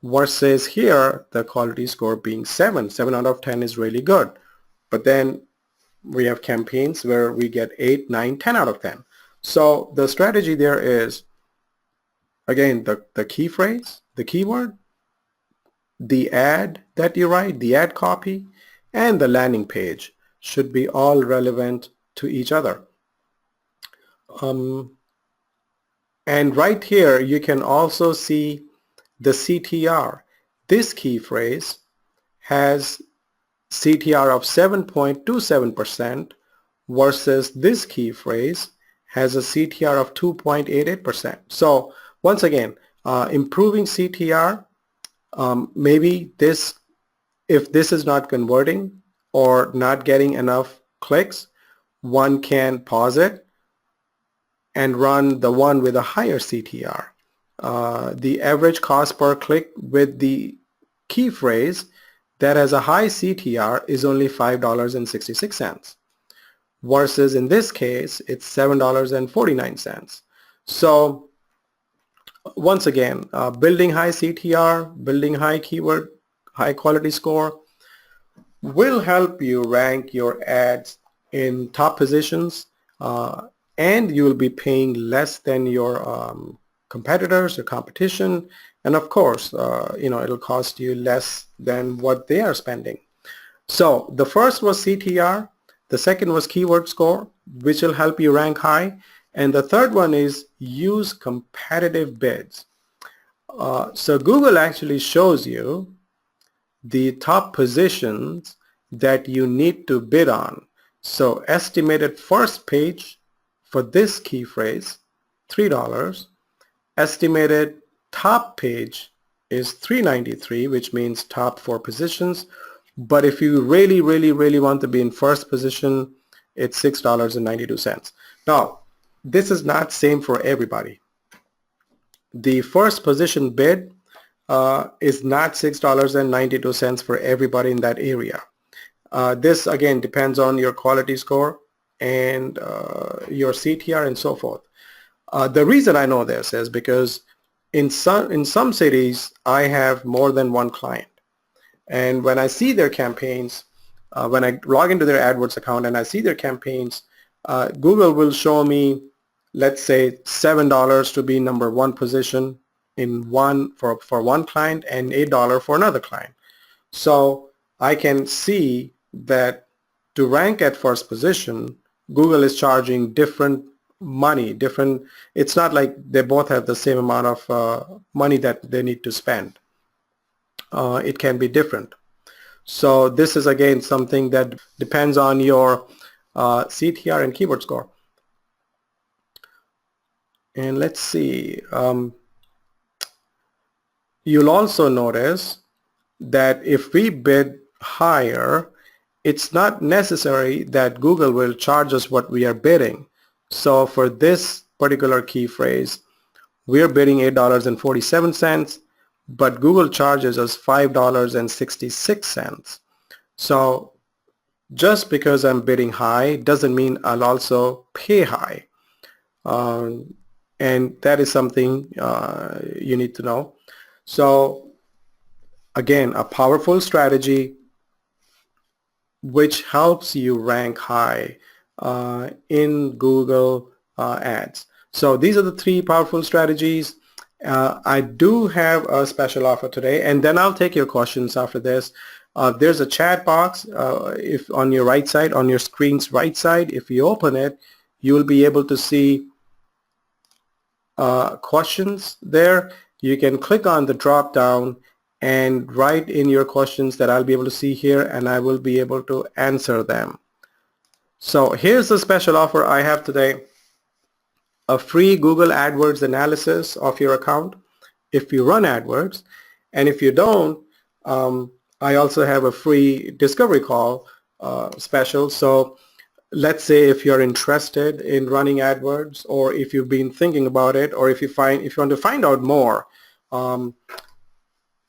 versus here the quality score being 7 out of 10 is really good. But then we have campaigns where we get 8, 9, 10 out of 10. So the strategy there is, again, the key phrase, the keyword, the ad that you write, the ad copy, and the landing page should be all relevant to each other. And right here you can also see the CTR. This key phrase has CTR of 7.27% versus this key phrase has a CTR of 2.88%. So once again, improving CTR, maybe if this is not converting or not getting enough clicks, one can pause it and run the one with a higher CTR. The average cost per click with the key phrase that has a high CTR is only $5.66 versus in this case it's $7.49. So once again, building high CTR, building high keyword, high quality score will help you rank your ads in top positions, and you will be paying less than your competitors or competition, and of course it'll cost you less than what they are spending. So the first was CTR, the second was keyword score, which will help you rank high, and the third one is use competitive bids. So Google actually shows you the top positions that you need to bid on. So estimated first page for this key phrase, $3. Estimated top page is $3.93, which means top 4 positions. But if you really want to be in first position, it's $6.92. Now, this is not same for everybody. The first position bid is not $6.92 for everybody in that area. This again depends on your quality score and your CTR and so forth. The reason I know this is because in some cities I have more than one client, and when I see their campaigns, when I log into their AdWords account and I see their campaigns, Google will show me, let's say, $7 to be number 1 position in for one client and $8 for another client. So I can see that to rank at first position, Google is charging different money, it's not like they both have the same amount of money that they need to spend. It can be different. So this is again something that depends on your CTR and keyword score. And let's see, you'll also notice that if we bid higher, it's not necessary that Google will charge us what we are bidding. So for this particular key phrase, we're bidding $8.47, but Google charges us $5.66. So just because I'm bidding high doesn't mean I'll also pay high. And that is something you need to know. So again, a powerful strategy which helps you rank high in Google Ads. So these are the 3 powerful strategies. I do have a special offer today, and then I'll take your questions after this. There's a chat box if on your right side, on your screen's right side. If you open it, you will be able to see questions there. You can click on the drop down and write in your questions that I'll be able to see here, and I will be able to answer them. So here's the special offer I have today: a free Google AdWords analysis of your account if you run AdWords, and if you don't, I also have a free discovery call special. So let's say if you're interested in running AdWords, or if you've been thinking about it, or if you want to find out more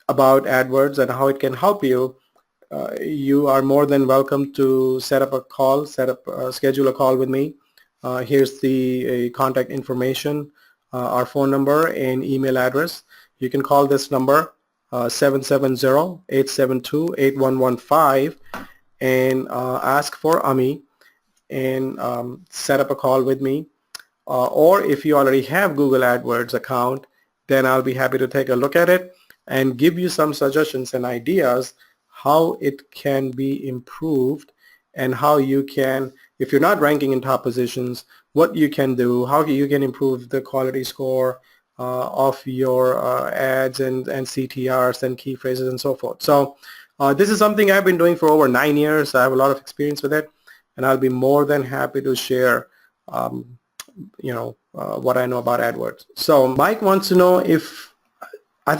about AdWords and how it can help you, you are more than welcome to set up a call, schedule a call with me. Here's the contact information, our phone number and email address. You can call this number 770-872-8115 and ask for Ami and set up a call with me. Or if you already have Google AdWords account, then I'll be happy to take a look at it and give you some suggestions and ideas how it can be improved, and how you can, if you're not ranking in top positions, what you can do, how you can improve the quality score of your ads and CTRs and key phrases and so forth. So this is something I've been doing for over 9 years. I have a lot of experience with it, and I'll be more than happy to share what I know about AdWords. So Mike wants to know if I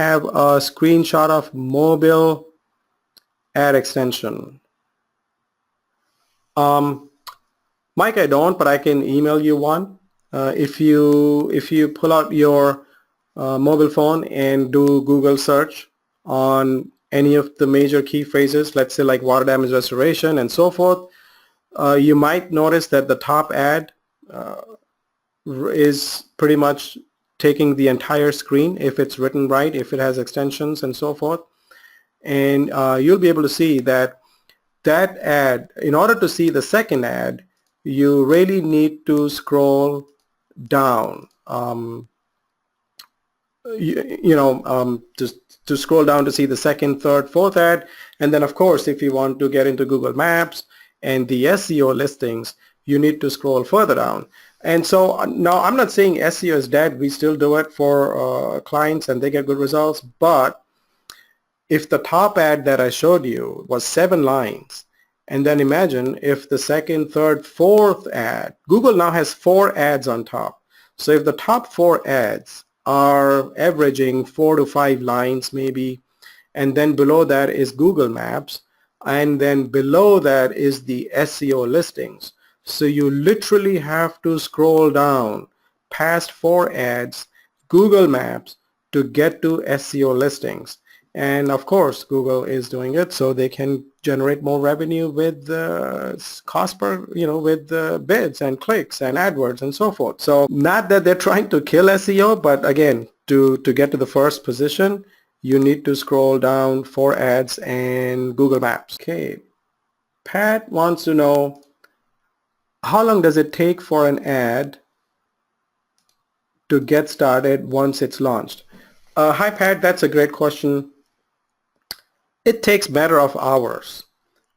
have a screenshot of mobile ad extension. Mike, I don't, but I can email you one. If you pull out your mobile phone and do Google search on any of the major key phrases, let's say like water damage restoration and so forth, You might notice that the top ad is pretty much taking the entire screen if it's written right, if it has extensions and so forth. And you'll be able to see that that ad, in order to see the second ad, you really need to scroll down. To scroll down to see the second, third, fourth ad. And then of course, if you want to get into Google Maps and the SEO listings, you need to scroll further down. And so now I'm not saying SEO is dead. We still do it for clients and they get good results. But if the top ad that I showed you was 7 lines, and then imagine if the second, third, fourth ad, Google now has 4 ads on top. So if the top 4 ads are averaging 4 to 5 lines maybe, and then below that is Google Maps, and then below that is the SEO listings. So you literally have to scroll down past 4 ads, Google Maps, to get to SEO listings. And of course, Google is doing it so they can generate more revenue with cost per, with bids and clicks and AdWords and so forth. So not that they're trying to kill SEO, but again, to get to the first position, you need to scroll down 4 ads and Google Maps. Okay, Pat wants to know, how long does it take for an ad to get started once it's launched? Hi Pat, that's a great question. It takes matter of hours.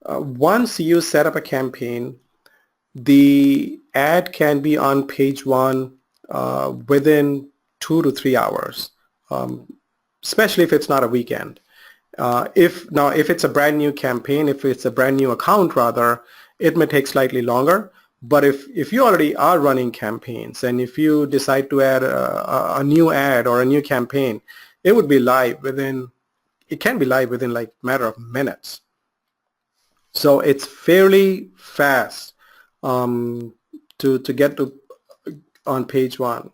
Once you set up a campaign, the ad can be on page 1 within 2 to 3 hours, especially if it's not a weekend. If it's a brand new campaign, if it's a brand new account rather, it may take slightly longer. But if you already are running campaigns and if you decide to add a new ad or a new campaign, it would be live within, it can be live within like a matter of minutes. So it's fairly fast to get to on page 1.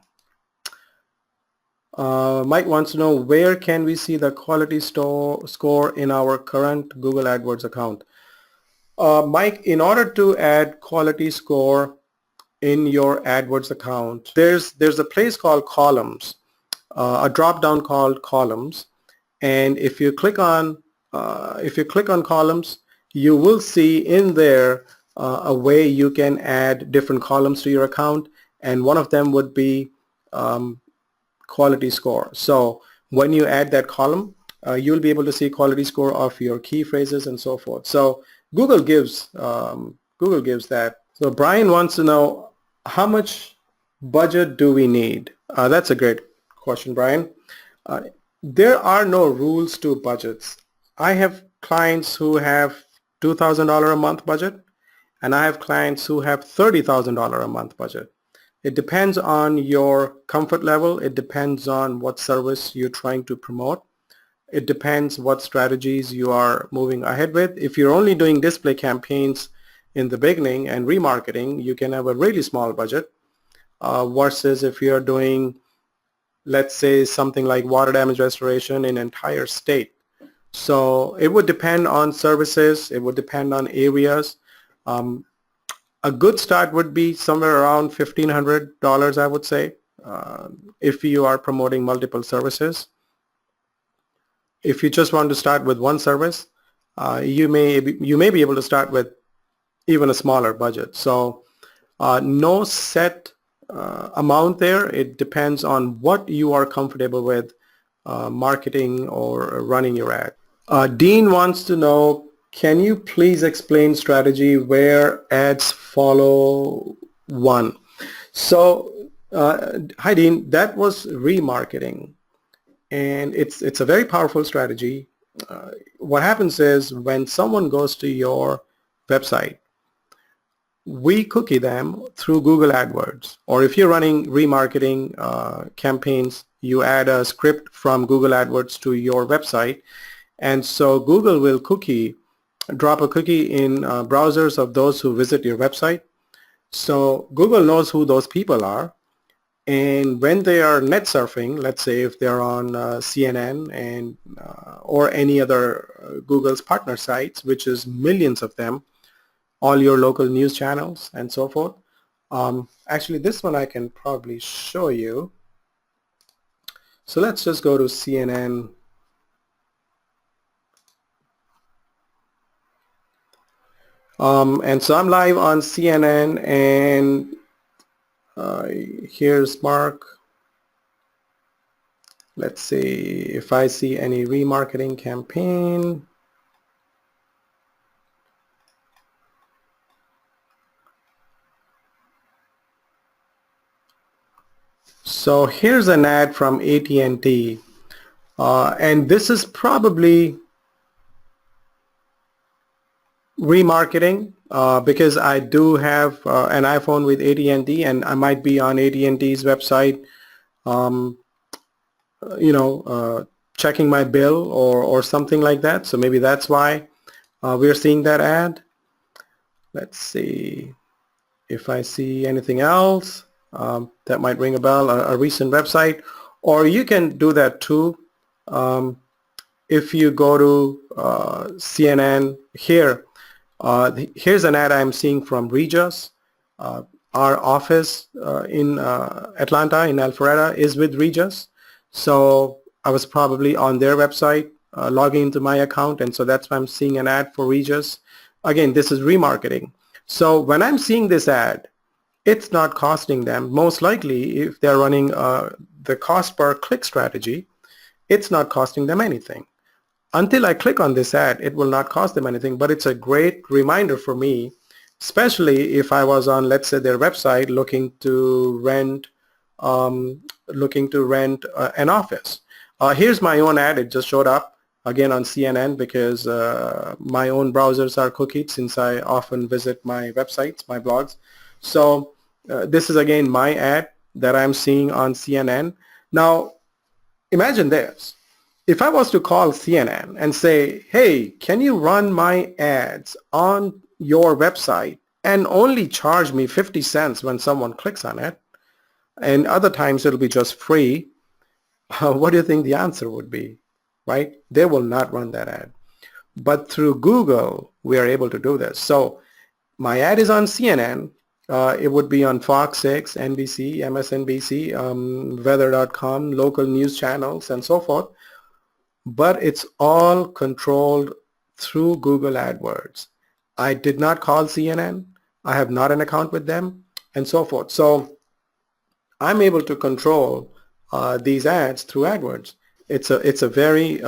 Mike wants to know, where can we see the quality score in our current Google AdWords account? Mike, in order to add quality score in your AdWords account, there's a place called columns, a drop down called columns, and if you click on columns, you will see in there a way you can add different columns to your account, and one of them would be quality score. So when you add that column, you'll be able to see quality score of your key phrases and so forth. So Google gives that. So Brian wants to know, how much budget do we need? That's a great question, Brian. There are no rules to budgets. I have clients who have $2,000 a month budget, and I have clients who have $30,000 a month budget. It depends on your comfort level. It depends on what service you're trying to promote. It depends what strategies you are moving ahead with. If you're only doing display campaigns in the beginning and remarketing, you can have a really small budget versus if you're doing, let's say, something like water damage restoration in an entire state. So it would depend on services. It would depend on areas. A good start would be somewhere around $1,500, I would say, if you are promoting multiple services. If you just want to start with one service, you may be able to start with even a smaller budget. So no set amount there. It depends on what you are comfortable with marketing or running your ad. Dean wants to know, can you please explain strategy where ads follow one? So hi Dean, that was remarketing. And it's a very powerful strategy. What happens is when someone goes to your website, we cookie them through Google AdWords. Or if you're running remarketing campaigns, you add a script from Google AdWords to your website. And so Google will drop a cookie in browsers of those who visit your website. So Google knows who those people are. And when they are net surfing, let's say if they're on CNN and or any other Google's partner sites, which is millions of them, all your local news channels and so forth. Actually, this one I can probably show you. So let's just go to CNN. And so I'm live on CNN, and here's Mark. Let's see if I see any remarketing campaign. So here's an ad from AT&T, and this is probably remarketing because I do have an iPhone with AT&T, and I might be on AT&T's website, checking my bill or something like that. So maybe that's why we're seeing that ad. Let's see if I see anything else that might ring a bell, a recent website. Or you can do that too. If you go to CNN here, here's an ad I'm seeing from Regus. Our office in Atlanta, in Alpharetta, is with Regus. So I was probably on their website logging into my account, and so that's why I'm seeing an ad for Regus. Again, this is remarketing. So when I'm seeing this ad, it's not costing them. Most likely, if they're running the cost per click strategy, it's not costing them anything. Until I click on this ad, it will not cost them anything, but it's a great reminder for me, especially if I was on, let's say, their website looking to rent an office. Here's my own ad. It just showed up again on CNN because my own browsers are cookied since I often visit my websites, my blogs. So this is again my ad that I'm seeing on CNN. Now, imagine this. If I was to call CNN and say, hey, can you run my ads on your website and only charge me 50 cents when someone clicks on it, and other times it'll be just free, what do you think the answer would be, right? They will not run that ad. But through Google, we are able to do this. So my ad is on CNN. It would be on Fox 6, NBC, MSNBC, weather.com, local news channels, and so forth. But it's all controlled through Google AdWords. I did not call CNN. I have not an account with them, and so forth. So I'm able to control these ads through AdWords. It's a very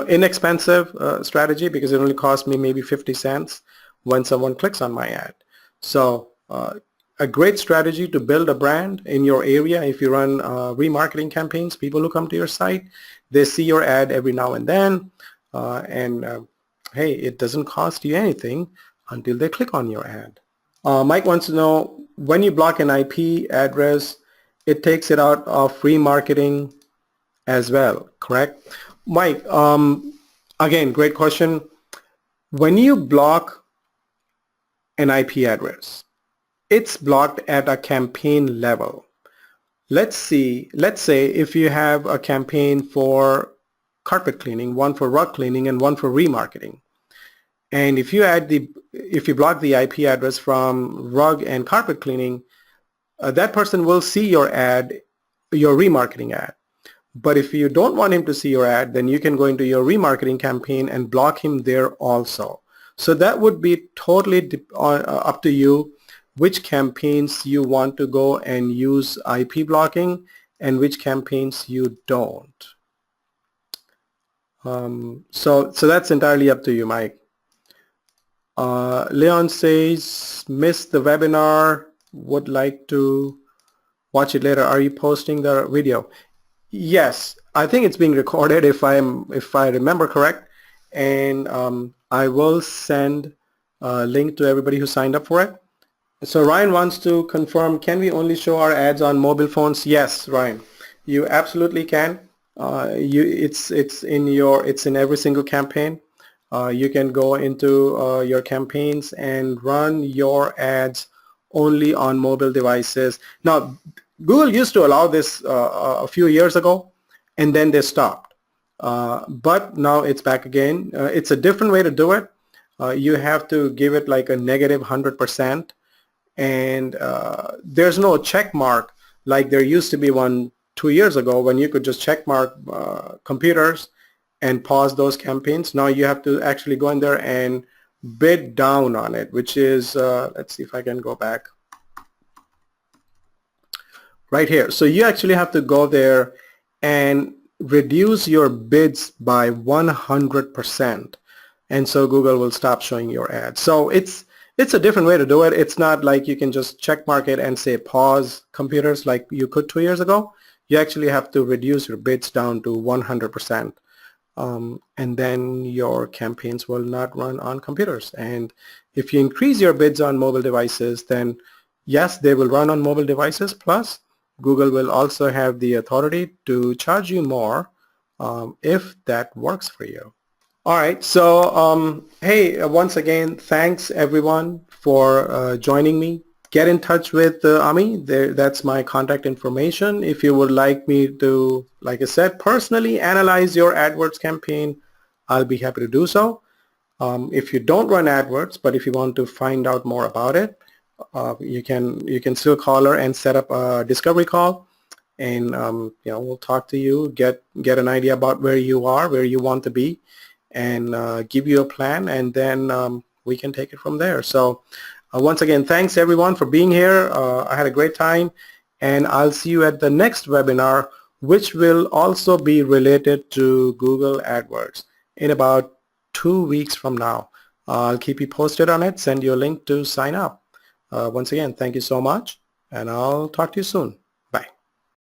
inexpensive strategy because it only costs me maybe 50 cents when someone clicks on my ad. So a great strategy to build a brand in your area. If you run remarketing campaigns, people who come to your site, they see your ad every now and then, hey, it doesn't cost you anything until they click on your ad. Mike wants to know, when you block an IP address, it takes it out of remarketing as well, correct? Mike, again, great question. When you block an IP address, it's blocked at a campaign level. Let's say if you have a campaign for carpet cleaning, one for rug cleaning, and one for remarketing. And if you block the IP address from rug and carpet cleaning, that person will see your ad, your remarketing ad. But if you don't want him to see your ad, then you can go into your remarketing campaign and block him there also. So that would be totally up to you, which campaigns you want to go and use IP blocking and which campaigns you don't. So that's entirely up to you, Mike. Leon says, missed the webinar, would like to watch it later. Are you posting the video? Yes, I think it's being recorded if I remember correct, and I will send a link to everybody who signed up for it. So Ryan wants to confirm, can we only show our ads on mobile phones? Yes, Ryan, you absolutely can. It's in every single campaign. You can go into your campaigns and run your ads only on mobile devices. Now, Google used to allow this a few years ago, and then they stopped. But now it's back again. It's a different way to do it. you have to give it like a negative 100%, and there's no check mark like there used to be one 2 years ago when you could just check mark computers and pause those campaigns. Now you have to actually go in there and bid down on it, which is, let's see if I can go back right here. So you actually have to go there and reduce your bids by 100%, and so Google will stop showing your ads. So it's a different way to do it. It's not like you can just check mark it and say pause computers like you could 2 years ago. You actually have to reduce your bids down to 100%, and then your campaigns will not run on computers. And if you increase your bids on mobile devices, then yes, they will run on mobile devices, plus Google will also have the authority to charge you more if that works for you. All right, so hey, once again, thanks everyone for joining me. Get in touch with Ami. That's my contact information. If you would like me to, like I said, personally analyze your AdWords campaign, I'll be happy to do so. If you don't run AdWords, but if you want to find out more about it, you can still call her and set up a discovery call, and we'll talk to you, get an idea about where you are, where you want to be, and give you a plan, and then we can take it from there. So once again, thanks everyone for being here. I had a great time, and I'll see you at the next webinar, which will also be related to Google AdWords in about 2 weeks from now. I'll keep you posted on it, send you a link to sign up. Once again, thank you so much, and I'll talk to you soon.